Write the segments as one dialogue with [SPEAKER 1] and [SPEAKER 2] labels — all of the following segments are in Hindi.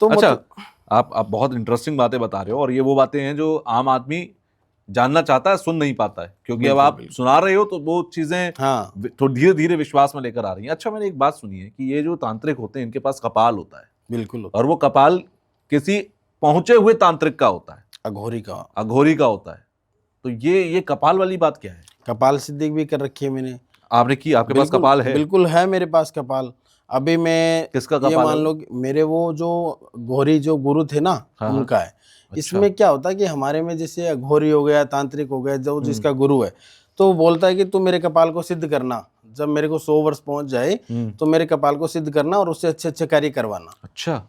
[SPEAKER 1] तो
[SPEAKER 2] अच्छा,
[SPEAKER 1] मतलब
[SPEAKER 2] आप बहुत इंटरेस्टिंग बातें बता रहे हो, और ये वो बातें हैं जो आम आदमी जानना चाहता है, सुन नहीं पाता है, क्योंकि अब
[SPEAKER 1] बिल्कुल
[SPEAKER 2] आप
[SPEAKER 1] बिल्कुल।
[SPEAKER 2] सुना रहे हो तो वो चीजें
[SPEAKER 1] हाँ
[SPEAKER 2] तो धीरे धीरे विश्वास में लेकर आ रही हैं। अच्छा, मैंने एक बात सुनी है कि ये जो तांत्रिक होते हैं इनके पास कपाल होता है,
[SPEAKER 1] बिल्कुल होता
[SPEAKER 2] और वो कपाल किसी पहुंचे हुए तांत्रिक का होता है,
[SPEAKER 1] है। अघोरी का।
[SPEAKER 2] अघोरी का होता है। तो ये कपाल वाली बात क्या है?
[SPEAKER 1] कपाल सिद्धि भी कर रखी है मैंने।
[SPEAKER 2] आपने की? आपके पास
[SPEAKER 1] बिल्कुल
[SPEAKER 2] कपाल है?
[SPEAKER 1] बिल्कुल है मेरे पास कपाल। अभी मैं
[SPEAKER 2] किसका
[SPEAKER 1] ये
[SPEAKER 2] कपाल है
[SPEAKER 1] मान
[SPEAKER 2] वो?
[SPEAKER 1] लो कि मेरे वो जो घोरी जो गुरु थे ना,
[SPEAKER 2] हाँ हाँ।
[SPEAKER 1] उनका है।
[SPEAKER 2] अच्छा।
[SPEAKER 1] इसमें क्या होता है कि हमारे में जैसे अघोरी हो गया, तांत्रिक हो गया, जो
[SPEAKER 2] हम्म
[SPEAKER 1] जिसका गुरु है, तो वो बोलता है कि तू मेरे कपाल को सिद्ध करना, जब मेरे को 100 वर्ष पहुंच जाए
[SPEAKER 2] हम्म।
[SPEAKER 1] तो मेरे कपाल को सिद्ध करना और उससे अच्छे अच्छे कार्य करवाना।
[SPEAKER 2] अच्छा।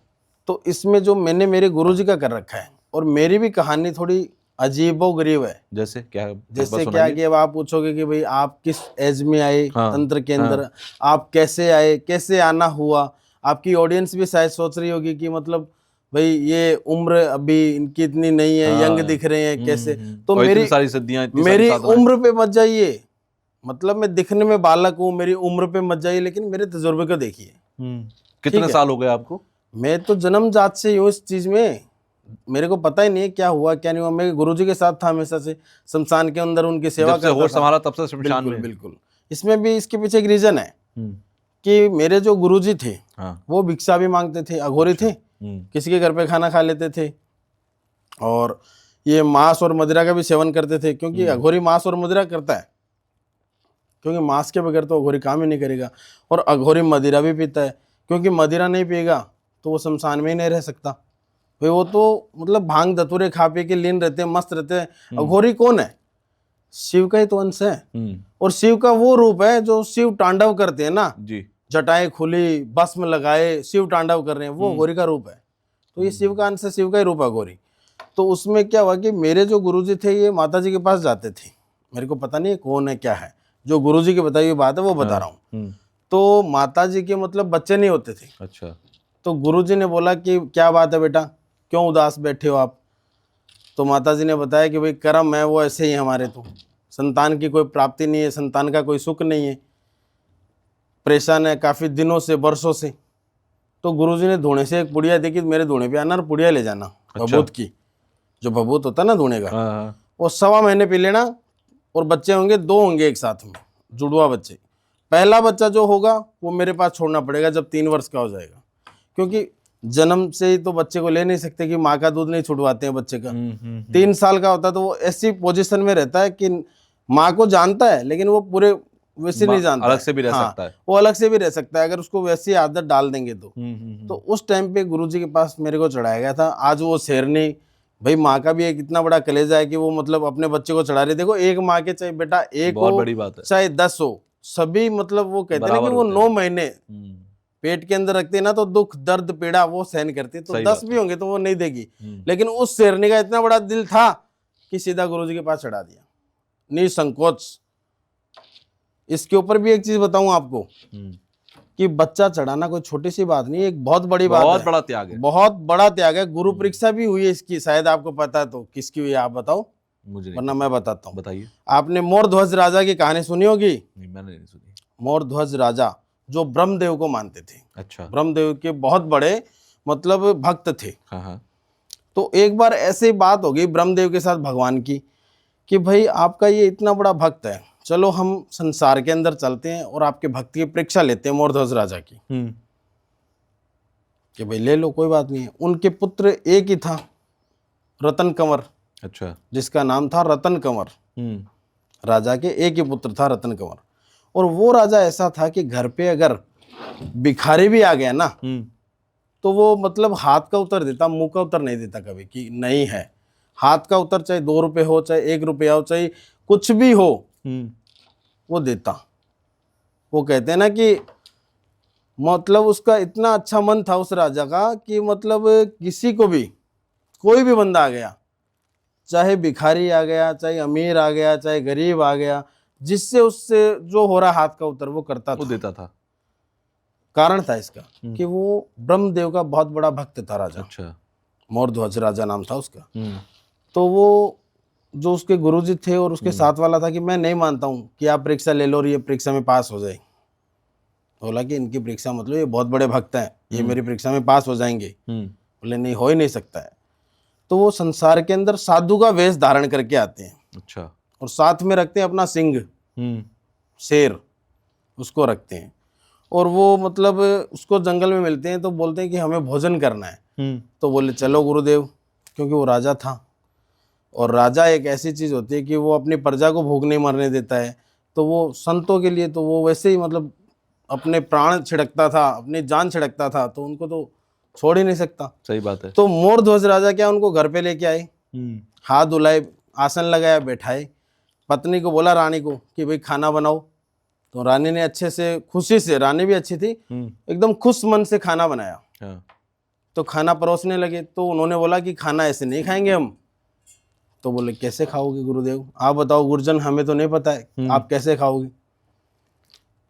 [SPEAKER 1] तो इसमें जो मैंने मेरे गुरुजी का कर रखा है, और मेरी भी कहानी थोड़ी अजीबोगरीब है।
[SPEAKER 2] जैसे क्या, एक बार
[SPEAKER 1] जैसे क्या
[SPEAKER 2] सुनाइए।
[SPEAKER 1] कि अब आप पूछोगे कि भाई आप किस एज में आए
[SPEAKER 2] हाँ
[SPEAKER 1] तंत्र के
[SPEAKER 2] हाँ।
[SPEAKER 1] अंदर, आप कैसे आए, कैसे आना हुआ। आपकी ऑडियंस भी शायद सोच रही होगी कि मतलब भाई ये उम्र अभी इनकी इतनी नहीं है, यंग
[SPEAKER 2] हाँ।
[SPEAKER 1] दिख रहे हैं कैसे। तो
[SPEAKER 2] और इतनी
[SPEAKER 1] मेरी
[SPEAKER 2] सारी सिद्धियां, इतनी सारी
[SPEAKER 1] मेरी
[SPEAKER 2] साधनाएं।
[SPEAKER 1] उम्र पे मत जाइए, मतलब मैं दिखने में बालक हूँ, मेरी उम्र पे मत जाइए, लेकिन मेरे तजुर्बे को देखिए।
[SPEAKER 2] कितने
[SPEAKER 1] ठीक है,
[SPEAKER 2] साल हो गए आपको?
[SPEAKER 1] मैं तो जन्मजात से हूँ इस चीज में, मेरे को पता ही नहीं है क्या हुआ क्या नहीं हुआ। मैं गुरुजी के साथ था हमेशा से, शमशान के अंदर उनकी सेवा
[SPEAKER 2] जब से
[SPEAKER 1] करता
[SPEAKER 2] होश
[SPEAKER 1] था।
[SPEAKER 2] संभाला तब से शमशान
[SPEAKER 1] बिल्कुल
[SPEAKER 2] में?
[SPEAKER 1] बिल्कुल। इसमें भी इसके पीछे एक रीजन है
[SPEAKER 2] हम्म।
[SPEAKER 1] कि मेरे जो गुरुजी थे
[SPEAKER 2] हाँ।
[SPEAKER 1] वो भिक्षा भी मांगते थे, अघोरी
[SPEAKER 2] अच्छा।
[SPEAKER 1] थे, किसी के घर पे खाना खा लेते थे, और ये मांस और मदिरा का भी सेवन करते थे, क्योंकि अघोरी मांस और मदिरा करता है, क्योंकि मांस के बगैर तो अघोरी काम ही नहीं करेगा। और अघोरी मदिरा भी पीता है, क्योंकि मदिरा नहीं पिएगा तो वो शमशान में ही नहीं रह सकता भाई। वो तो मतलब भांग धतूरे खा पी के लीन रहते हैं, मस्त रहते हैं। अघोरी कौन है? शिव का ही तो अंश है, और शिव का वो रूप है जो शिव तांडव करते हैं ना,
[SPEAKER 2] जी।
[SPEAKER 1] जटाएं खुली, भस्म लगाए, शिव तांडव कर रहे हैं, वो अघोरी का रूप है। तो ये शिव का अंश है, शिव का ही रूप है अघोरी। तो उसमें क्या हुआ कि मेरे जो गुरुजी थे ये माता जी के पास जाते थे, मेरे को पता नहीं कौन है क्या है, जो गुरुजी की बताई हुई बात है वो बता रहा हूँ। तो माता जी के मतलब बच्चे नहीं होते थे।
[SPEAKER 2] अच्छा।
[SPEAKER 1] तो गुरुजी ने बोला कि क्या बात है बेटा, क्यों उदास बैठे हो आप? तो माता जी ने बताया कि भाई कर्म है वो ऐसे ही हमारे, तो संतान की कोई प्राप्ति नहीं है, संतान का कोई सुख नहीं है, परेशान है काफ़ी दिनों से, वर्षों से। तो गुरुजी ने धूणे से एक पुड़िया देखी, मेरे धूणे पे आना और पुड़िया ले जाना, भभूत की, जो भभूत होता है ना धूणे का,
[SPEAKER 2] हाँ।
[SPEAKER 1] वो 1.25 महीने पी लेना, और बच्चे होंगे 2 होंगे एक साथ में, जुड़वा बच्चे। पहला बच्चा जो होगा वो मेरे पास छोड़ना पड़ेगा जब 3 वर्ष का हो जाएगा, क्योंकि जन्म से ही तो बच्चे को ले नहीं सकते कि माँ का दूध नहीं छुड़वाते हैं बच्चे का। 3 साल का होता है तो वो ऐसी पोजीशन में रहता है कि माँ को जानता है, लेकिन वो पूरे वैसे नहीं जानता
[SPEAKER 2] अलग
[SPEAKER 1] है।
[SPEAKER 2] से भी रह
[SPEAKER 1] हाँ,
[SPEAKER 2] सकता है।
[SPEAKER 1] वो अलग से भी रह सकता है अगर उसको वैसी आदत डाल देंगे तो उस टाइम पे गुरुजी के पास मेरे को चढ़ाया गया था। आज वो शेरनी भाई, माँ का भी एक इतना बड़ा कलेजा है कि वो मतलब अपने बच्चे को चढ़ा रही। देखो, एक माँ के चाहे बेटा एक
[SPEAKER 2] बहुत
[SPEAKER 1] हो
[SPEAKER 2] बड़ी बात है।
[SPEAKER 1] चाहे 10 हो, सभी मतलब वो कहते हैं ना कि वो 9 महीने पेट के अंदर रखते हैं ना, तो दुख दर्द पीड़ा वो सहन करती है। तो 10 भी होंगे तो वो नहीं देगी, लेकिन उस शेरनी का इतना बड़ा दिल था कि सीधा गुरुजी के पास चढ़ा दिया, निसंकोच। इसके ऊपर भी एक चीज बताऊं आपको कि बच्चा चढ़ाना कोई छोटी सी बात नहीं है, एक बहुत बड़ी बात है,
[SPEAKER 2] बहुत बड़ा त्याग है,
[SPEAKER 1] बहुत बड़ा त्याग है। गुरु परीक्षा भी हुई है इसकी, शायद आपको पता है, तो किसकी हुई है आप बताओ,
[SPEAKER 2] मुझे नहीं
[SPEAKER 1] वरना
[SPEAKER 2] पता।
[SPEAKER 1] मैं बताता हूँ।
[SPEAKER 2] बताइए।
[SPEAKER 1] आपने मोर ध्वज राजा की कहानी सुनी होगी?
[SPEAKER 2] नहीं, मैंने नहीं सुनी।
[SPEAKER 1] मोर ध्वज राजा जो ब्रह्मदेव को मानते थे।
[SPEAKER 2] अच्छा।
[SPEAKER 1] ब्रह्मदेव के बहुत बड़े मतलब भक्त थे।
[SPEAKER 2] हाँ हाँ।
[SPEAKER 1] तो एक बार ऐसे बात हो गई ब्रह्मदेव के साथ भगवान की कि भाई आपका ये इतना बड़ा भक्त है, चलो हम संसार के अंदर चलते हैं और आपके भक्ति की परीक्षा लेते हैं मोरध्वज राजा की, कि भाई ले लो, कोई बात नहीं है। उनके पुत्र एक ही था, रतन कंवर।
[SPEAKER 2] अच्छा।
[SPEAKER 1] जिसका नाम था रतन कंवर। राजा के एक ही पुत्र था, रतन कंवर। और वो राजा ऐसा था कि घर पे अगर भिखारी भी आ गया ना, तो वो मतलब हाथ का उत्तर देता, मुंह का उत्तर नहीं देता कभी कि नहीं है। हाथ का उत्तर चाहे 2 रुपए हो, चाहे 1 रुपया हो, चाहे कुछ भी हो, वो देता। वो कहते हैं ना कि मतलब उसका इतना अच्छा मन था उस राजा का कि मतलब किसी को भी, कोई भी बंदा आ गया, चाहे भिखारी आ गया, चाहे अमीर आ गया, चाहे गरीब आ गया, जिससे उससे जो हो रहा हाथ का उत्तर वो करता
[SPEAKER 2] वो
[SPEAKER 1] था,
[SPEAKER 2] देता था।
[SPEAKER 1] कारण था इसका कि वो ब्रह्मदेव का बहुत बड़ा भक्त था राजा।
[SPEAKER 2] अच्छा।
[SPEAKER 1] मोरध्वज राजा नाम था उसका। तो वो जो उसके गुरुजी थे और उसके साथ वाला था कि मैं नहीं मानता हूँ कि आप परीक्षा ले लो और ये परीक्षा में पास हो जाए। बोला कि इनकी परीक्षा मतलब ये बहुत बड़े भक्त हैं, ये मेरी परीक्षा में पास हो जाएंगे। बोले नहीं, हो ही नहीं सकता है। तो वो संसार के अंदर साधु का वेश धारण करके आते हैं,
[SPEAKER 2] अच्छा।
[SPEAKER 1] और साथ में रखते हैं अपना सिंह, शेर, उसको रखते हैं। और वो मतलब उसको जंगल में मिलते हैं तो बोलते हैं कि हमें भोजन करना है। तो बोले चलो गुरुदेव, क्योंकि वो राजा था, और राजा एक ऐसी चीज़ होती है कि वो अपनी प्रजा को भूख नहीं मरने देता है। तो वो संतों के लिए तो वो वैसे ही मतलब अपने प्राण छिड़कता था, अपनी जान छिड़कता था, तो उनको तो छोड़ ही नहीं सकता।
[SPEAKER 2] सही बात है।
[SPEAKER 1] तो मोरध्वज राजा क्या उनको घर पे लेके आए, हाथ धुलाए, आसन लगाया, बैठाए, पत्नी को बोला रानी को कि भाई खाना बनाओ। तो रानी ने अच्छे से, खुशी से, रानी भी अच्छी थी, एकदम खुश मन से खाना बनाया। तो खाना परोसने लगे, तो उन्होंने बोला कि खाना ऐसे नहीं खाएंगे हम। तो बोले कैसे खाओगे गुरुदेव, आप बताओ गुरुजन, हमें तो नहीं पता है, आप कैसे खाओगे।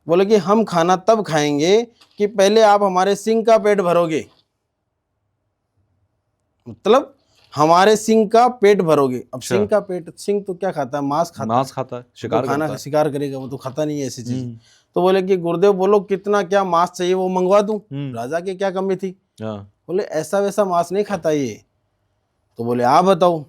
[SPEAKER 1] बोले कि हम खाना तब खाएंगे कि पहले आप हमारे सिंह का पेट भरोगे, मतलब हमारे सिंह का पेट भरोगे। अब सिंह का पेट, सिंह तो क्या खाता है, मांस खाता है,
[SPEAKER 2] शिकार
[SPEAKER 1] खाना
[SPEAKER 2] करता है।
[SPEAKER 1] शिकार करेगा, वो तो खाता नहीं है ऐसी चीज। तो बोले कि गुरुदेव बोलो कितना क्या मांस चाहिए, वो मंगवा दूं। राजा की क्या कमी थी। बोले ऐसा वैसा मांस नहीं खाता ये। तो बोले आप बताओ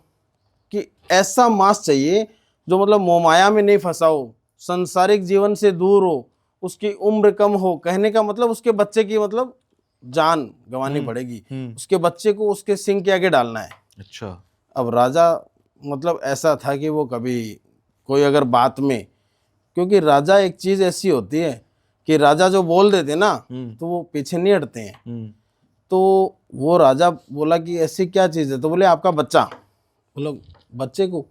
[SPEAKER 1] कि ऐसा मांस चाहिए जो मतलब मोहमाया में नहीं फंसा हो, संसारिक जीवन से दूर हो, उसकी उम्र कम हो। कहने का मतलब उसके बच्चे की मतलब जान गंवानी पड़ेगी, उसके बच्चे को उसके सिंह के आगे डालना है।
[SPEAKER 2] अच्छा।
[SPEAKER 1] अब राजा मतलब ऐसा था कि वो कभी कोई अगर बात में, क्योंकि राजा एक चीज ऐसी होती है कि राजा जो बोल देते ना तो वो पीछे नहीं हटते हैं। तो वो राजा बोला कि ऐसी क्या चीज है। तो बोले आपका बच्चा। बोलो बच्चे को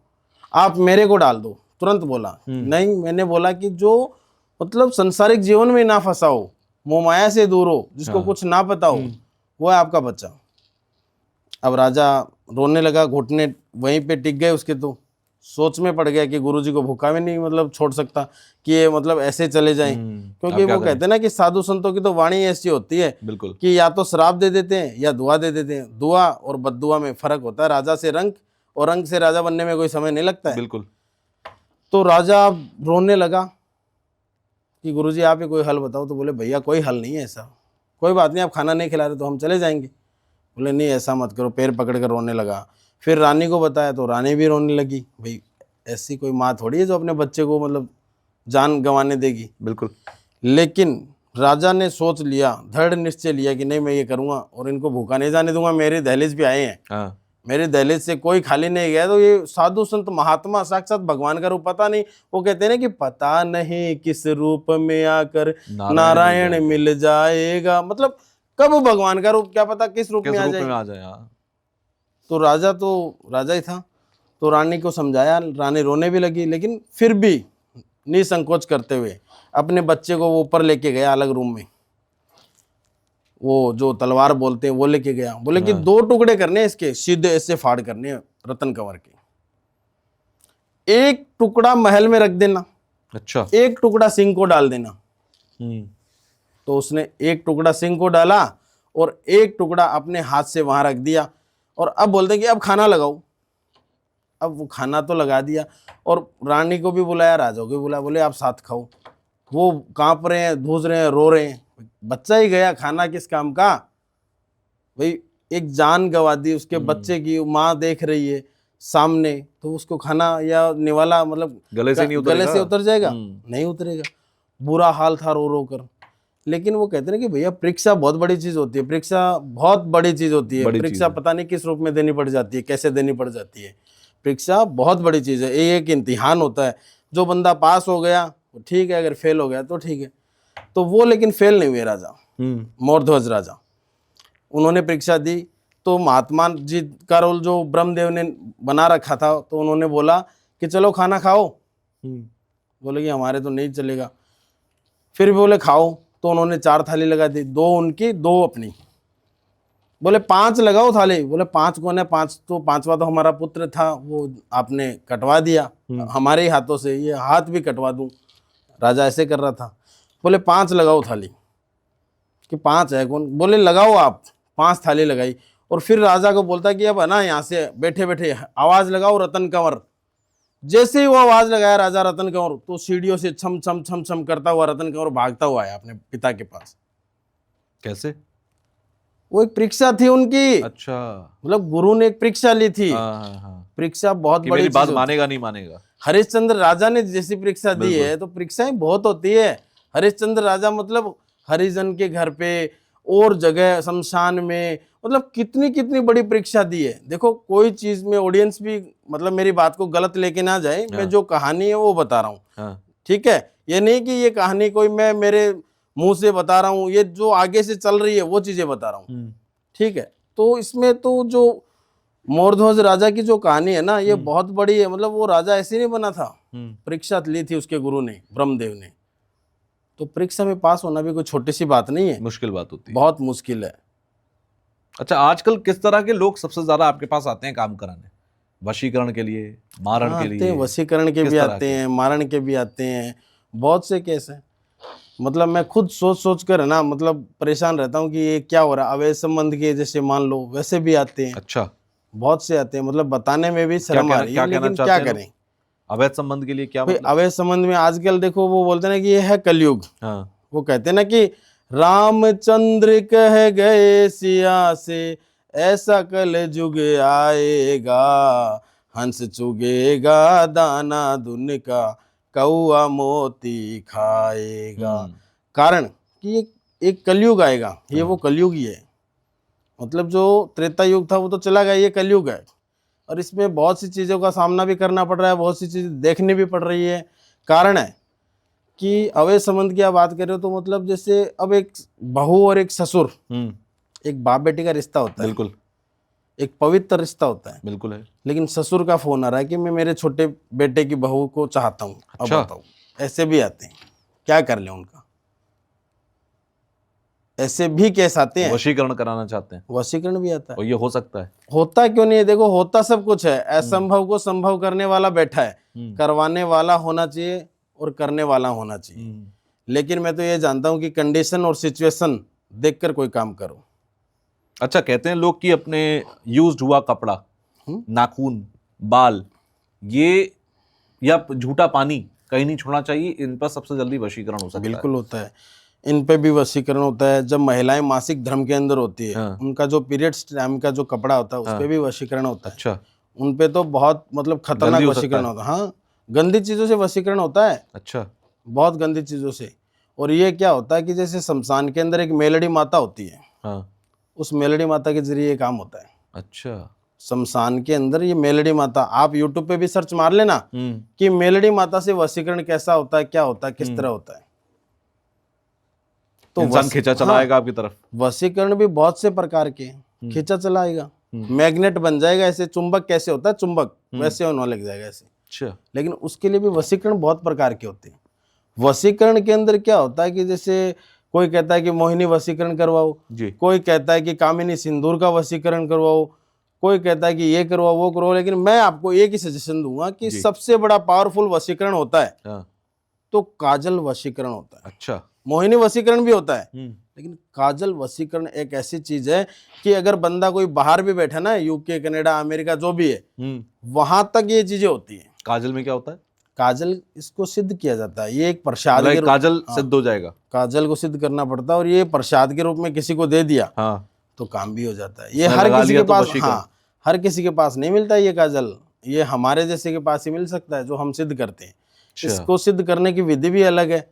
[SPEAKER 1] आप मेरे को डाल दो, तुरंत बोला। नहीं, मैंने बोला कि जो मतलब संसारिक जीवन में ना फंसा हो, मोहमाया से दूर हो, जिसको कुछ ना पता हो, वो है आपका बच्चा। अब राजा रोने लगा, घुटने वहीं पे टिक गए उसके। तो सोच में पड़ गया कि गुरुजी को भूखा भी नहीं मतलब छोड़ सकता कि ये मतलब ऐसे चले जाएं। क्योंकि वो कहते हैं ना कि साधु संतों की तो वाणी ऐसी होती है
[SPEAKER 2] बिल्कुल
[SPEAKER 1] कि या तो श्राप दे देते हैं या दुआ दे देते हैं। दुआ और बद्दुआ में फर्क होता है। राजा से रंक और रंक से राजा बनने में कोई समय नहीं लगता है।
[SPEAKER 2] बिल्कुल।
[SPEAKER 1] तो राजा रोने लगा कि गुरुजी आप ही कोई हल बताओ। तो बोले भैया कोई हल नहीं है ऐसा, कोई बात नहीं, आप खाना नहीं खिला रहे तो हम चले जाएंगे। बोले नहीं ऐसा मत करो, पैर पकड़ कर रोने लगा। फिर रानी को बताया तो रानी भी रोने लगी। भाई ऐसी कोई माँ थोड़ी है जो अपने बच्चे को मतलब जान गंवाने देगी।
[SPEAKER 2] बिल्कुल।
[SPEAKER 1] लेकिन राजा ने सोच लिया, दृढ़ निश्चय लिया कि नहीं मैं ये करूंगा और इनको भूखा नहीं जाने दूंगा। मेरे दहलीज पे आए हैं, मेरे दहलीज से कोई खाली नहीं गया। तो ये साधु संत महात्मा साक्षात भगवान का रूप, पता नहीं, वो कहते हैं ना कि पता नहीं किस रूप में आकर नारायण मिल जाएगा। मतलब कब भगवान का रूप, क्या पता किस रूप में आ जाए। तो राजा ही था। तो रानी को समझाया, रानी रोने भी लगी, लेकिन फिर भी निसंकोच करते हुए अपने बच्चे को वो ऊपर लेके गया अलग रूम में। वो जो तलवार बोलते हैं वो लेके गया। बोले कि 2 टुकड़े करने इसके, सीधे ऐसे फाड़ करने रतन कंवर के। एक टुकड़ा महल में रख देना,
[SPEAKER 2] अच्छा,
[SPEAKER 1] एक टुकड़ा सिंह को डाल देना। तो उसने एक टुकड़ा सिंह को डाला और एक टुकड़ा अपने हाथ से वहां रख दिया। और अब बोलते कि अब खाना लगाओ। अब वो खाना तो लगा दिया और रानी को भी बुलाया, राजा को भी बुलाया। बोले आप साथ खाओ। वो कांप रहे हैं, धूस रहे हैं, रो रहे हैं। बच्चा ही गया, खाना किस काम का भाई। एक जान गंवा दी उसके बच्चे की, माँ देख रही है सामने, तो उसको खाना या निवाला मतलब गले से उतर जाएगा? नहीं उतरेगा। बुरा हाल था रो रो कर। लेकिन वो कहते हैं कि भैया परीक्षा बहुत बड़ी चीज होती है, परीक्षा बहुत बड़ी चीज होती है। परीक्षा पता नहीं किस रूप में देनी पड़ जाती है, कैसे देनी पड़ जाती है। परीक्षा बहुत बड़ी चीज है, ये एक इम्तिहान होता है। जो बंदा पास हो गया ठीक है, अगर फेल हो गया तो ठीक है। तो वो लेकिन फेल नहीं हुए राजा, मोरध्वज राजा। उन्होंने परीक्षा दी। तो महात्मा जी का रोल जो ब्रह्मदेव ने बना रखा था, तो उन्होंने बोला कि चलो खाना खाओ। बोले कि हमारे तो नहीं चलेगा। फिर भी बोले खाओ। तो उन्होंने 4 थाली लगा दी, 2 उनकी 2 अपनी। बोले 5 लगाओ थाली। बोले 5 कौन है, 5 तो 5वां तो हमारा पुत्र था, वो आपने कटवा दिया हमारे ही हाथों से, ये हाथ भी कटवा दूं। राजा ऐसे कर रहा था। बोले 5 लगाओ थाली। कि 5 है कौन? बोले लगाओ आप। 5 थाली लगाई। और फिर राजा को बोलता कि अब है ना, यहाँ से बैठे बैठे आवाज लगाओ रतन कंवर। जैसे ही वो आवाज लगाया राजा रतन कंवर, तो सीढ़ियों से छम छम छम छम करता हुआ रतन कंवर भागता हुआ आया अपने पिता के पास।
[SPEAKER 2] कैसे?
[SPEAKER 1] वो एक परीक्षा थी उनकी।
[SPEAKER 2] अच्छा।
[SPEAKER 1] मतलब गुरु ने एक परीक्षा ली थी।
[SPEAKER 2] हाँ।
[SPEAKER 1] परीक्षा बहुत
[SPEAKER 2] कि
[SPEAKER 1] बड़ी
[SPEAKER 2] मेरी बात
[SPEAKER 1] चीज होती है।
[SPEAKER 2] मानेगा नहीं मानेगा।
[SPEAKER 1] हरिश्चंद्र राजा ने जैसी परीक्षा दी
[SPEAKER 2] बिल्कुल।
[SPEAKER 1] है, तो परीक्षाएं बहुत होती है। हरिश्चंद्र राजा मतलब हरिजन के घर पे और जगह शमशान में, मतलब कितनी कितनी बड़ी परीक्षा दी है। देखो कोई चीज में ऑडियंस भी मतलब मेरी बात को गलत लेके ना जाए, मैं जो कहानी है वो बता रहा हूँ,
[SPEAKER 2] हाँ।
[SPEAKER 1] ठीक है। ये नहीं कि ये कहानी कोई मैं मेरे मुंह से बता रहा हूँ, ये जो आगे से चल रही है वो चीजें बता रहा हूँ, ठीक है। तो इसमें तो जो मोरध्वज राजा की जो कहानी है ना, ये बहुत बड़ी है। मतलब वो राजा ऐसे नहीं बना था, परीक्षा ली थी उसके गुरु ने, ब्रह्मदेव ने। तो परीक्षा में पास होना भी कोई छोटी सी बात नहीं है,
[SPEAKER 2] मुश्किल बात होती है,
[SPEAKER 1] बहुत मुश्किल है।
[SPEAKER 2] अच्छा, आजकल किस तरह के लोग सबसे ज्यादा आपके पास आते हैं काम कराने? वशीकरण के लिए, मारण के
[SPEAKER 1] आते
[SPEAKER 2] लिए?
[SPEAKER 1] हैं, वशीकरण के
[SPEAKER 2] किस
[SPEAKER 1] भी
[SPEAKER 2] तरह
[SPEAKER 1] आते
[SPEAKER 2] के?
[SPEAKER 1] हैं, मारण के भी आते हैं, बहुत से केस हैं। मतलब मैं खुद सोच सोच कर है ना, मतलब परेशान रहता हूँ कि ये क्या हो रहा है। अवैध संबंध के जैसे मान लो, वैसे भी आते हैं।
[SPEAKER 2] अच्छा,
[SPEAKER 1] बहुत से आते हैं, मतलब बताने में भी शर्म आ रही है,
[SPEAKER 2] कहना
[SPEAKER 1] लेकिन
[SPEAKER 2] चाहते
[SPEAKER 1] क्या
[SPEAKER 2] हैं लोग?
[SPEAKER 1] करें
[SPEAKER 2] अवैध संबंध के लिए क्या
[SPEAKER 1] भाई।
[SPEAKER 2] मतलब?
[SPEAKER 1] अवैध संबंध में आजकल देखो वो बोलते हैं ना कि ये है कलयुग।
[SPEAKER 2] हाँ।
[SPEAKER 1] वो कहते हैं ना कि रामचंद्र कह गए सिया से, ऐसा कल युग आएगा, हंस चुगेगा दाना दुन का, कौआ मोती खाएगा। कारण कि एक कलयुग आएगा, ये वो कलयुग ही है। मतलब जो त्रेता युग था वो तो चला गया, ये कलयुग है। और इसमें बहुत सी चीज़ों का सामना भी करना पड़ रहा है, बहुत सी चीज़ें देखनी भी पड़ रही है। कारण है कि अवैध संबंध की आप बात कर रहे हो, तो मतलब जैसे अब एक बहू और एक ससुर, एक बाप बेटी का रिश्ता होता है,
[SPEAKER 2] बिल्कुल,
[SPEAKER 1] एक पवित्र रिश्ता होता है।
[SPEAKER 2] बिल्कुल है।
[SPEAKER 1] लेकिन ससुर का फोन आ रहा है कि मैं मेरे छोटे बेटे की बहू को चाहता हूँ। अब
[SPEAKER 2] अच्छा।
[SPEAKER 1] बताओ, ऐसे भी आते हैं, क्या कर ले उनका। ऐसे भी केस आते हैं,
[SPEAKER 2] वशीकरण कराना चाहते हैं,
[SPEAKER 1] वशीकरण भी आता है।
[SPEAKER 2] और ये हो सकता है?
[SPEAKER 1] होता क्यों नहीं है? देखो होता सब कुछ है, असंभव को संभव करने वाला बैठा है। करवाने वाला होना चाहिए और करने वाला होना चाहिए। लेकिन मैं तो ये जानता हूं कि कंडीशन और सिचुएशन देखकर कोई काम करो।
[SPEAKER 2] अच्छा, कहते हैं लोग कि अपने यूज्ड हुआ कपड़ा, नाखून, बाल, ये या झूठा पानी कहीं नहीं छोड़ना चाहिए, इन पर सबसे जल्दी वशीकरण हो सकता है।
[SPEAKER 1] बिल्कुल होता है, इन पे भी वशीकरण होता है। जब महिलाएं मासिक धर्म के अंदर होती है, उनका जो पीरियड्स टाइम का जो कपड़ा होता है, उस पे भी वशीकरण होता है।
[SPEAKER 2] अच्छा,
[SPEAKER 1] उन पे तो बहुत मतलब खतरनाक
[SPEAKER 2] जल्दी हो सकता
[SPEAKER 1] वशीकरण
[SPEAKER 2] है?
[SPEAKER 1] होता है। हाँ, गंदी चीजों से वशीकरण होता है,
[SPEAKER 2] अच्छा,
[SPEAKER 1] बहुत गंदी चीजों से। और ये क्या होता है कि जैसे शमशान के अंदर एक मेलड़ी माता होती है,
[SPEAKER 2] हाँ,
[SPEAKER 1] उस मेलड़ी माता के जरिए ये काम होता है।
[SPEAKER 2] अच्छा,
[SPEAKER 1] शमशान के अंदर ये मेलड़ी माता, आप यूट्यूब पे भी सर्च मार लेना कि मेलड़ी माता से वशीकरण कैसा होता है, क्या होता है, किस तरह होता है। तो
[SPEAKER 2] इंसान खींचा चला आएगा आपकी तरफ।
[SPEAKER 1] वशीकरण भी बहुत से प्रकार के हैं। खींचा चला आएगा, मैग्नेट बन जाएगा। ऐसे चुंबक कैसे होता है, चुंबक वैसे होने लग जाएगा ऐसे।
[SPEAKER 2] अच्छा,
[SPEAKER 1] लेकिन उसके लिए भी वशीकरण बहुत प्रकार के होते हैं। वशीकरण के अंदर क्या होता है कि जैसे कोई कहता है कि मोहिनी वशीकरण करवाओ
[SPEAKER 2] जी,
[SPEAKER 1] कोई कहता है कि कामिनी सिंदूर का वशीकरण करवाओ, कोई कहता है कि ये करवाओ वो करवाओ। लेकिन मैं आपको एक ही सजेशन दूंगा कि सबसे बड़ा पावरफुल वशीकरण होता है तो काजल वशीकरण होता है।
[SPEAKER 2] अच्छा,
[SPEAKER 1] मोहिनी वशीकरण भी होता है, लेकिन काजल वशीकरण एक ऐसी चीज है कि अगर बंदा कोई बाहर भी बैठा ना, यूके, कनाडा, अमेरिका जो भी है, वहां तक ये चीजें होती हैं।
[SPEAKER 2] काजल में क्या होता है?
[SPEAKER 1] काजल इसको सिद्ध किया जाता है, ये एक प्रसाद के रूप,
[SPEAKER 2] काजल सिद्ध हो जाएगा?
[SPEAKER 1] काजल को सिद्ध करना पड़ता है, और ये प्रसाद के रूप में किसी को दे दिया तो काम भी हो जाता है। ये हर किसी के पास, हाँ, हर किसी के पास नहीं मिलता ये काजल। ये हमारे जैसे के पास ही मिल सकता है जो हम सिद्ध करते हैं। इसको सिद्ध करने की विधि भी अलग है।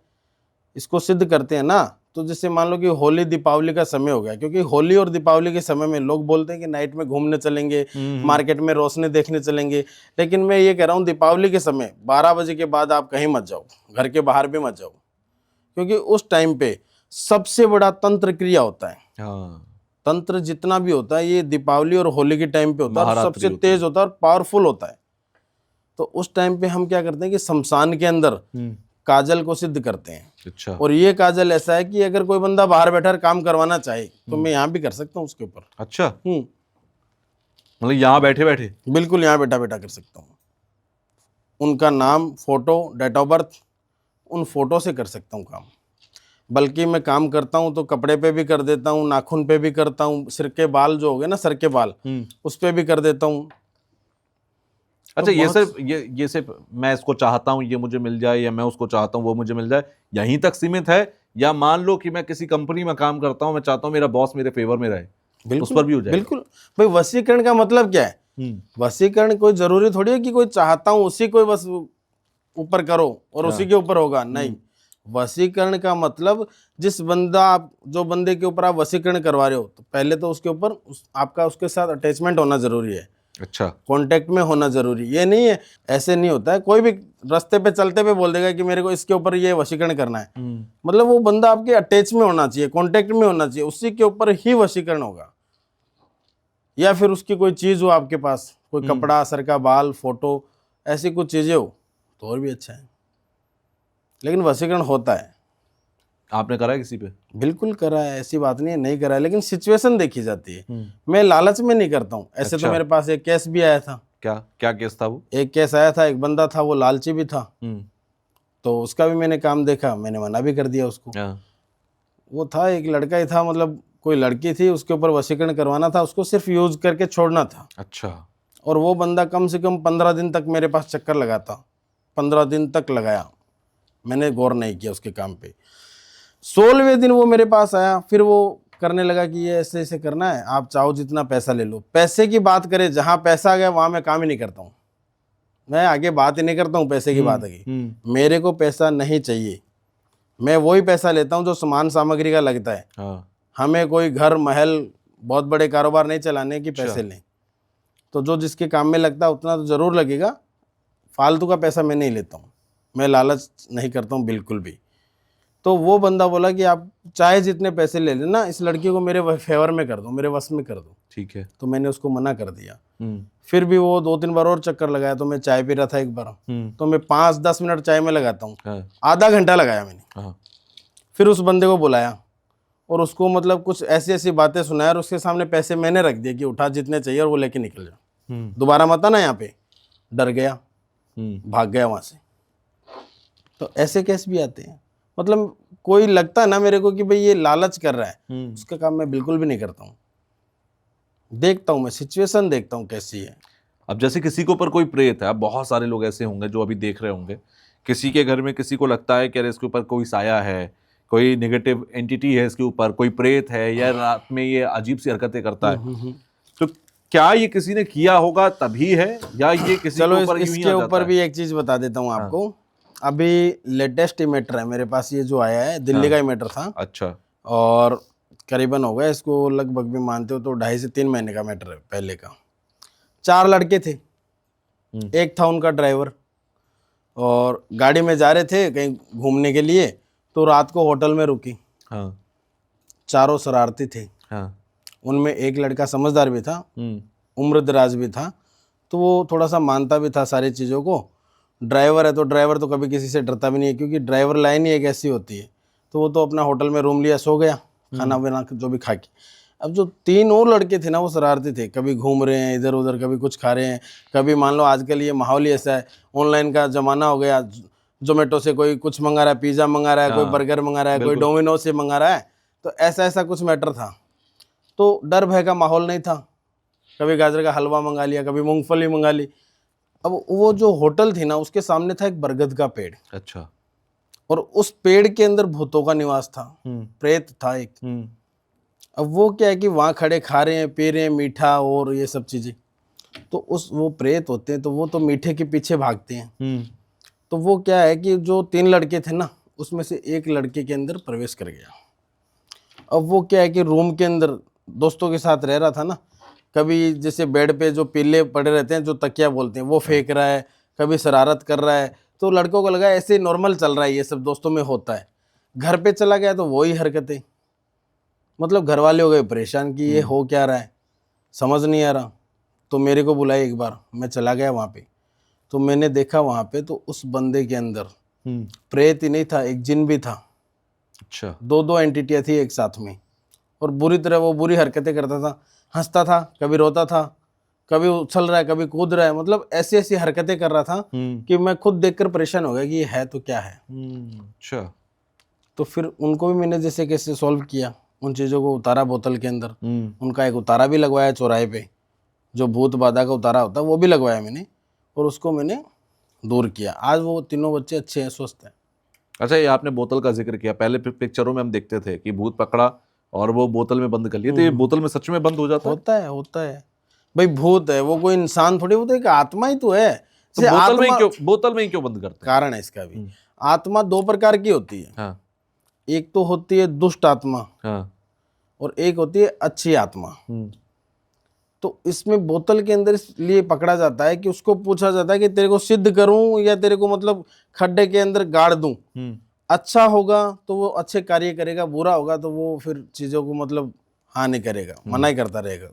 [SPEAKER 1] इसको सिद्ध करते हैं ना, तो जैसे मान लो कि होली दीपावली का समय हो गया, क्योंकि होली और दीपावली के समय में लोग बोलते हैं कि नाइट में घूमने चलेंगे, मार्केट में रोशनी देखने चलेंगे। लेकिन मैं ये कह रहा हूँ दीपावली के समय 12 बजे के बाद आप कहीं मत जाओ, घर के बाहर भी मत जाओ, क्योंकि उस टाइम पे सबसे बड़ा तंत्र क्रिया होता है। तंत्र जितना भी होता है ये दीपावली और होली के टाइम पे होता है, सबसे तेज होता है और पावरफुल होता है। तो उस टाइम पे हम क्या करते हैं कि शमशान के अंदर काजल को सिद्ध करते हैं।
[SPEAKER 2] अच्छा,
[SPEAKER 1] और ये काजल ऐसा है कि अगर कोई बंदा बाहर बैठा काम करवाना चाहे तो मैं यहाँ भी कर सकता हूँ उसके ऊपर।
[SPEAKER 2] अच्छा, मतलब यहाँ बैठे बैठे?
[SPEAKER 1] बिल्कुल, यहाँ बैठा बैठा कर सकता हूँ। उनका नाम, फोटो, डेट ऑफ बर्थ, उन फोटो से कर सकता हूँ काम। बल्कि मैं काम करता हूँ तो कपड़े पे भी कर देता हूँ, नाखून पे भी करता हूँ, सिर के बाल जो हो गए ना, सर के बाल, उस पे भी कर देता हूँ।
[SPEAKER 2] अच्छा, ये सिर्फ मैं इसको चाहता हूँ ये मुझे मिल जाए, या मैं उसको चाहता हूँ वो मुझे मिल जाए, यहीं तक सीमित है? या मान लो कि मैं किसी कंपनी में काम करता हूँ, मैं चाहता हूँ मेरा बॉस मेरे फेवर में रहे, उस पर भी हो जाएगा।
[SPEAKER 1] बिल्कुल भाई, वशीकरण का मतलब क्या है? वशीकरण कोई जरूरी थोड़ी है कि कोई चाहता हूं उसी को बस ऊपर करो और उसी के ऊपर होगा, नहीं। वशीकरण का मतलब जो बंदे के ऊपर आप वशीकरण करवा रहे हो, तो पहले तो उसके ऊपर आपका उसके साथ अटैचमेंट होना जरूरी है।
[SPEAKER 2] अच्छा,
[SPEAKER 1] कांटेक्ट में होना जरूरी, ये नहीं है ऐसे नहीं होता है। कोई भी रास्ते पे चलते पे बोल देगा कि मेरे को इसके ऊपर ये वशीकरण करना है, मतलब वो बंदा आपके अटैच में होना चाहिए, कांटेक्ट में होना चाहिए, उसी के ऊपर ही वशीकरण होगा। या फिर उसकी कोई चीज हो आपके पास, कोई कपड़ा, सर का बाल, फोटो, ऐसी कुछ चीजें हो तो और भी अच्छा है। लेकिन वशीकरण होता है।
[SPEAKER 2] आपने करा है किसी पे?
[SPEAKER 1] बिल्कुल करा है, ऐसी बात नहीं है नहीं करा है, लेकिन सिचुएशन देखी जाती है। मैं लालच में नहीं करता हूँ ऐसे।
[SPEAKER 2] अच्छा।
[SPEAKER 1] तो मेरे पास एक केस भी आया था।
[SPEAKER 2] क्या क्या केस था वो?
[SPEAKER 1] एक केस आया था, एक बंदा था वो लालची भी था, तो उसका भी मैंने काम देखा, मैंने मना भी कर दिया उसको। वो था एक लड़का ही था, मतलब कोई लड़की थी, उसके ऊपर वशीकरण करवाना था, उसको सिर्फ यूज करके छोड़ना था।
[SPEAKER 2] अच्छा।
[SPEAKER 1] और वो बंदा कम से कम 15 दिन तक मेरे पास चक्कर लगाता, 15 दिन तक लगाया, मैंने गौर नहीं किया उसके काम पे। 16वें दिन वो मेरे पास आया, फिर वो करने लगा कि ये ऐसे ऐसे करना है, आप चाहो जितना पैसा ले लो। पैसे की बात करें, जहां पैसा आ गया वहां मैं काम ही नहीं करता हूँ, मैं आगे बात ही नहीं करता हूँ। पैसे की बात है, मेरे को पैसा नहीं चाहिए, मैं वही पैसा लेता हूँ जो सामान सामग्री का लगता है। हमें कोई घर महल बहुत बड़े कारोबार नहीं चलाने की पैसे लें, तो जो जिसके काम में लगता है उतना तो जरूर लगेगा, फालतू का पैसा मैं नहीं लेता हूँ, मैं लालच नहीं करता हूँ बिल्कुल भी। तो वो बंदा बोला कि आप चाहे जितने पैसे ले लेना, इस लड़की को मेरे फेवर में कर दो, मेरे वश में कर दो।
[SPEAKER 2] ठीक है।
[SPEAKER 1] तो मैंने उसको मना कर दिया। फिर भी वो 2-3 बार और चक्कर लगाया, तो मैं चाय पी रहा था एक बार, तो मैं 5-10 मिनट चाय में लगाता हूँ, आधा घंटा लगाया मैंने। फिर उस बंदे को बुलाया और उसको मतलब कुछ ऐसी ऐसी बातें सुनाया, और उसके सामने पैसे मैंने रख दिए कि उठा जितने चाहिए और वो लेके निकल जाओ, दोबारा मत आना यहाँ पे। डर गया, भाग गया वहां से। तो ऐसे केस भी आते हैं। मतलब कोई लगता है ना मेरे को कि भाई ये लालच कर रहा है, उसका काम मैं बिल्कुल भी नहीं करता हूँ। देखता हूँ, मैं सिचुएशन देखता हूँ कैसी है।
[SPEAKER 2] अब जैसे किसी के ऊपर कोई प्रेत है, अब बहुत सारे लोग ऐसे होंगे जो अभी देख रहे होंगे, किसी के घर में किसी को लगता है कि अरे इसके ऊपर कोई साया है, कोई नेगेटिव एंटिटी है इसके ऊपर, कोई प्रेत है, या रात में ये अजीब सी हरकतें करता है, तो क्या ये किसी ने किया होगा तभी है, या ये किसी
[SPEAKER 1] चलो
[SPEAKER 2] के ऊपर यूं ही
[SPEAKER 1] इसके
[SPEAKER 2] आ जाता
[SPEAKER 1] ऊपर
[SPEAKER 2] है?
[SPEAKER 1] भी एक चीज बता देता हूँ आपको। अभी लेटेस्ट ही मैटर है मेरे पास, ये जो आया है दिल्ली का ही मैटर था।
[SPEAKER 2] अच्छा।
[SPEAKER 1] और करीबन हो गया इसको, लगभग भी मानते हो तो 2.5 से 3 महीने का मैटर है पहले का। 4 लड़के थे, एक था उनका ड्राइवर, और गाड़ी में जा रहे थे कहीं घूमने के लिए, तो रात को होटल में रुकी। चारों शरारती थे। उनमें एक लड़का समझदार भी था, उम्रदराज भी था, तो वो थोड़ा सा मानता भी था सारी चीज़ों को। ड्राइवर है तो ड्राइवर तो कभी किसी से डरता भी नहीं है, क्योंकि ड्राइवर लाइन ही एक ऐसी होती है। तो वो तो अपना होटल में रूम लिया, सो गया, खाना बना जो भी खा के। अब जो 3 और लड़के थे ना, वो शरारती थे, कभी घूम रहे हैं इधर उधर, कभी कुछ खा रहे हैं, कभी मान लो आजकल ये माहौल ही ऐसा है, ऑनलाइन का ज़माना हो गया, जोमेटो से कोई कुछ मंगा रहा है, पिज़्ज़ा मंगा रहा है, कोई बर्गर मंगा रहा है, कोई डोमिनोज से मंगा रहा है, तो ऐसा ऐसा कुछ मैटर था। तो डर भय का माहौल नहीं था, कभी गाजर का हलवा मंगा लिया, कभी मूंगफली मंगा ली। अब वो जो होटल थी ना, उसके सामने था एक बरगद का पेड़।
[SPEAKER 2] अच्छा।
[SPEAKER 1] और उस पेड़ के अंदर भूतों का निवास था, प्रेत था एक। अब वो क्या है कि वहां खड़े खा रहे हैं, पी रहे हैं मीठा और ये सब चीजें, तो वो प्रेत होते हैं, तो वो तो मीठे के पीछे भागते हैं। तो वो क्या है कि जो 3 लड़के थे ना, उसमें से एक लड़के के अंदर प्रवेश कर गया। अब वो क्या है कि रूम के अंदर दोस्तों के साथ रह रहा था ना, कभी जैसे बेड पे जो पीले पड़े रहते हैं, जो तकिया बोलते हैं, वो फेंक रहा है, कभी शरारत कर रहा है। तो लड़कों को लगा ऐसे नॉर्मल चल रहा है, ये सब दोस्तों में होता है। घर पे चला गया तो वही हरकतें, मतलब घर वाले हो गए परेशान कि ये हो क्या रहा है, समझ नहीं आ रहा। तो मेरे को बुलाया एक बार, मैं चला गया वहाँ पे, तो मैंने देखा वहाँ पे तो उस बंदे के अंदर प्रेत ही नहीं था, एक जिन भी था।
[SPEAKER 2] अच्छा।
[SPEAKER 1] 2 एंटिटियाँ थी एक साथ में, और बुरी तरह वो बुरी हरकतें करता था, हंसता था, कभी रोता था, कभी उछल रहा है, कभी कूद रहा है, मतलब ऐसी ऐसी हरकतें कर रहा था कि मैं खुद देखकर परेशान हो गया कि ये है तो क्या है।
[SPEAKER 2] अच्छा।
[SPEAKER 1] तो फिर उनको भी मैंने जैसे कैसे सॉल्व किया, उन चीज़ों को उतारा बोतल के अंदर। उनका एक उतारा भी लगवाया चौराहे पे, जो भूत बाधा का उतारा होता है वो भी लगवाया मैंने, और उसको मैंने दूर किया। आज वो तीनों बच्चे अच्छे हैं, स्वस्थ हैं।
[SPEAKER 2] अच्छा, ये आपने बोतल का जिक्र किया, पहले पिक्चरों में हम देखते थे कि भूत पकड़ा और वो बोतल में बंद कर लिया, तो ये बोतल में सच में बंद हो जाता है?
[SPEAKER 1] होता है भाई, भूत है वो, कोई इंसान थोड़ी, वो तो एक आत्मा ही तो है।
[SPEAKER 2] तो
[SPEAKER 1] जैसे
[SPEAKER 2] बोतल में ही क्यों बंद करते हैं?
[SPEAKER 1] कारण है इसका भी। आत्मा दो प्रकार की होती है।
[SPEAKER 2] हाँ
[SPEAKER 1] एक तो होती है दुष्ट आत्मा,
[SPEAKER 2] हाँ।
[SPEAKER 1] और एक होती है अच्छी आत्मा। तो इसमें बोतल के अंदर इसलिए पकड़ा जाता है कि उसको पूछा जाता है कि तेरे को सिद्ध करूं या तेरे को मतलब खड्डे के अंदर गाड़ दूं। अच्छा होगा तो वो अच्छे कार्य करेगा, बुरा होगा तो वो फिर चीजों को मतलब हानि करेगा, मनाही करता रहेगा,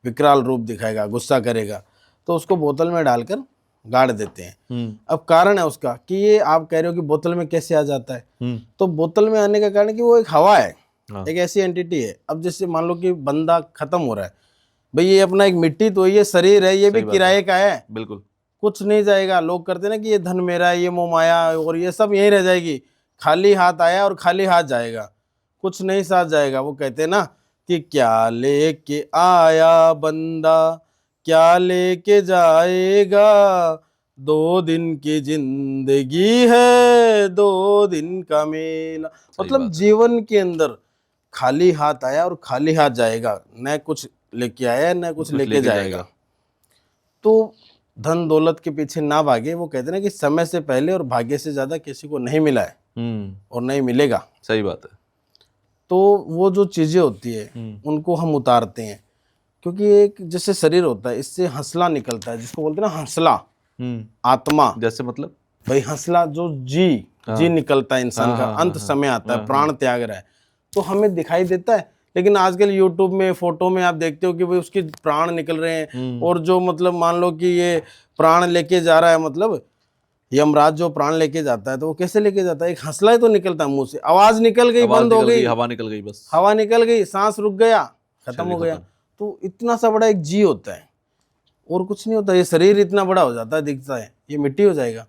[SPEAKER 1] विकराल रूप दिखाएगा, गुस्सा करेगा। तो उसको बोतल में डालकर गाड़ देते हैं। अब कारण है उसका कि ये आप कह रहे हो कि बोतल में कैसे आ जाता है, तो बोतल में आने का कारण है कि वो एक हवा है, एक ऐसी एंटिटी है। अब जैसे मान लो कि बंदा खत्म हो रहा है, भाई ये अपना एक मिट्टी तो ये शरीर है, ये भी किराए का है,
[SPEAKER 2] बिल्कुल
[SPEAKER 1] कुछ नहीं जाएगा। लोग करते ना कि ये धन मेरा है, ये मोह माया और ये सब यहीं रह जाएगी, खाली हाथ आया और खाली हाथ जाएगा, कुछ नहीं साथ जाएगा। वो कहते ना कि क्या लेके आया बंदा, क्या लेके जाएगा, 2 दिन की जिंदगी है, 2 दिन का मेला। मतलब जीवन के अंदर खाली हाथ आया और खाली हाथ जाएगा, न कुछ लेके आया न कुछ लेके जाएगा। तो धन दौलत के पीछे ना भागे। वो कहते हैं ना कि समय से पहले और भाग्य से ज्यादा किसी को नहीं मिला है और नहीं मिलेगा।
[SPEAKER 2] सही बात है।
[SPEAKER 1] तो वो जो चीजें होती है उनको हम उतारते हैं, क्योंकि एक जैसे शरीर होता है, इससे हंसला निकलता है, जिसको बोलते हैं ना हंसला, आत्मा।
[SPEAKER 2] जैसे मतलब
[SPEAKER 1] भाई हंसला जो जी निकलता है इंसान का, अंत समय आता है, प्राण त्याग रहा है, तो हमें दिखाई देता है। लेकिन आजकल यूट्यूब में फोटो में आप देखते हो कि भाई उसके प्राण निकल रहे हैं, और जो मतलब मान लो कि ये प्राण लेके जा रहा है, मतलब यमराज जो प्राण लेके जाता है, तो वो कैसे लेके जाता है? एक हंसला ही तो निकलता है मुंह से, आवाज निकल गई, बंद हो गई,
[SPEAKER 2] हवा निकल गई, बस
[SPEAKER 1] हवा निकल गई, सांस रुक गया, खत्म हो गया। तो इतना सा बड़ा एक जी होता है और कुछ नहीं होता। ये शरीर इतना बड़ा हो जाता है, दिखता है ये मिट्टी हो जाएगा,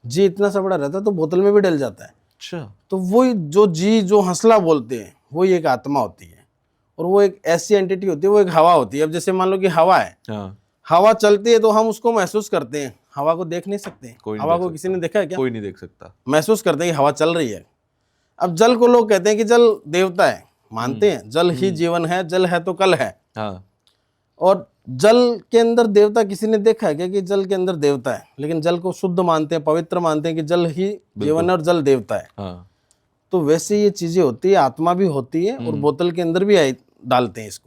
[SPEAKER 1] जी इतना सा बड़ा रहता है तो बोतल में भी डल जाता है।
[SPEAKER 2] अच्छा।
[SPEAKER 1] तो वही जो जी जो हंसला बोलते हैं वही एक आत्मा होती है, और वो एक ऐसी एंटिटी होती है, वो एक हवा होती है। अब जैसे मान लो कि हवा है, हवा चलती है तो हम उसको महसूस करते हैं, हवा को देख नहीं सकते। हवा को किसी ने देखा है क्या?
[SPEAKER 2] कोई नहीं देख सकता।
[SPEAKER 1] महसूस करते हैं कि हवा चल रही है। अब जल को लोग कहते हैं कि जल देवता है, मानते हैं जल ही जीवन है, जल है तो कल है। और जल के अंदर देवता किसी ने देखा है क्या कि जल के अंदर देवता है? लेकिन जल को शुद्ध मानते हैं, पवित्र मानते हैं कि जल ही जीवन है और जल देवता है। तो वैसे ये चीजें होती है, आत्मा भी होती है, और बोतल के अंदर भी डालते हैं इसको।